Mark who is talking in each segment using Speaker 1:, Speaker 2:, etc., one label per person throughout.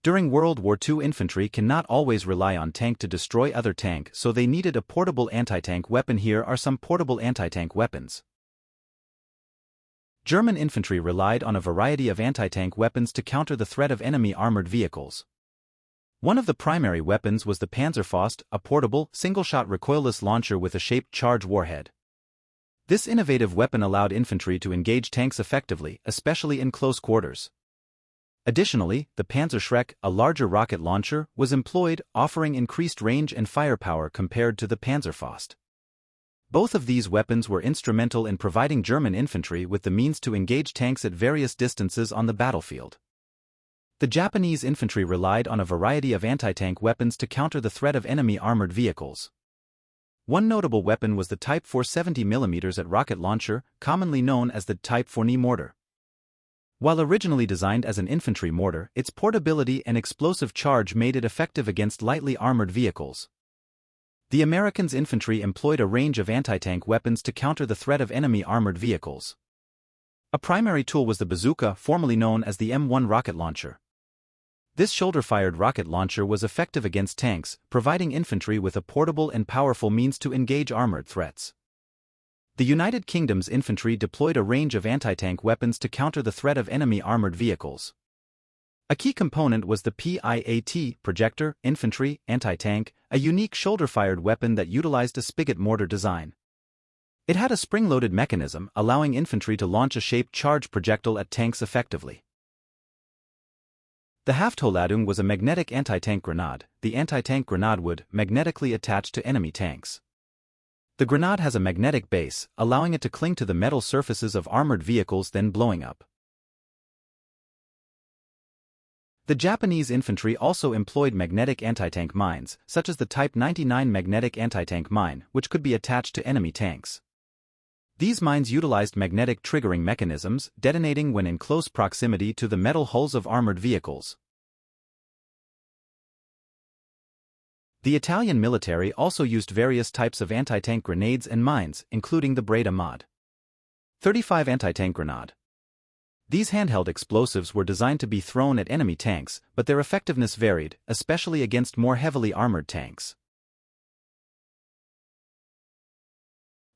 Speaker 1: During World War II, infantry cannot always rely on tank to destroy other tank, so they needed a portable anti-tank weapon. Here are some portable anti-tank weapons. German infantry relied on a variety of anti-tank weapons to counter the threat of enemy armored vehicles. One of the primary weapons was the Panzerfaust, a portable, single-shot recoilless launcher with a shaped charge warhead. This innovative weapon allowed infantry to engage tanks effectively, especially in close quarters. Additionally, the Panzerschreck, a larger rocket launcher, was employed, offering increased range and firepower compared to the Panzerfaust. Both of these weapons were instrumental in providing German infantry with the means to engage tanks at various distances on the battlefield. The Japanese infantry relied on a variety of anti-tank weapons to counter the threat of enemy armored vehicles. One notable weapon was the Type 470mm rocket launcher, commonly known as the Type 4Ni mortar. While originally designed as an infantry mortar, its portability and explosive charge made it effective against lightly armored vehicles. The Americans' infantry employed a range of anti-tank weapons to counter the threat of enemy armored vehicles. A primary tool was the Bazooka, formerly known as the M1 rocket launcher. This shoulder-fired rocket launcher was effective against tanks, providing infantry with a portable and powerful means to engage armored threats. The United Kingdom's infantry deployed a range of anti-tank weapons to counter the threat of enemy armored vehicles. A key component was the PIAT projector, infantry, anti-tank, a unique shoulder-fired weapon that utilized a spigot mortar design. It had a spring-loaded mechanism, allowing infantry to launch a shaped charge projectile at tanks effectively. The Haftholladung was a magnetic anti-tank grenade. The anti-tank grenade would magnetically attach to enemy tanks. The grenade has a magnetic base, allowing it to cling to the metal surfaces of armored vehicles, then blowing up. The Japanese infantry also employed magnetic anti-tank mines, such as the Type 99 magnetic anti-tank mine, which could be attached to enemy tanks. These mines utilized magnetic triggering mechanisms, detonating when in close proximity to the metal hulls of armored vehicles. The Italian military also used various types of anti-tank grenades and mines, including the Breda Mod 35 anti-tank grenade. These handheld explosives were designed to be thrown at enemy tanks, but their effectiveness varied, especially against more heavily armored tanks.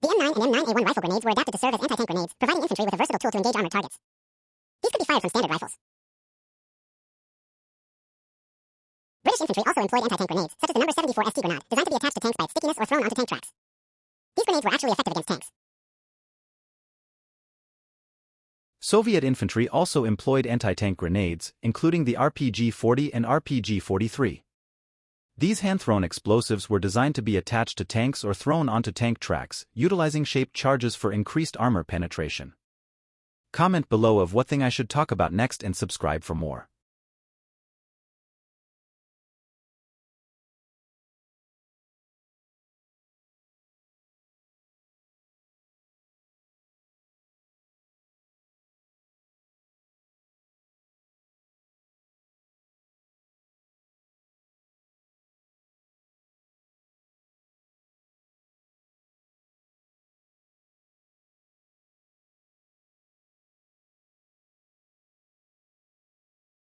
Speaker 2: The M9 and M9A1 rifle grenades were adapted to serve as anti-tank grenades, providing infantry with a versatile tool to engage armored targets. These could be fired from standard rifles. British infantry also employed anti-tank grenades, such as the No. 74 ST grenade, designed to be attached to tanks by its stickiness or thrown onto tank tracks. These grenades were actually effective against tanks.
Speaker 1: Soviet infantry also employed anti-tank grenades, including the RPG-40 and RPG-43. These hand-thrown explosives were designed to be attached to tanks or thrown onto tank tracks, utilizing shaped charges for increased armor penetration. Comment below of what thing I should talk about next and subscribe for more.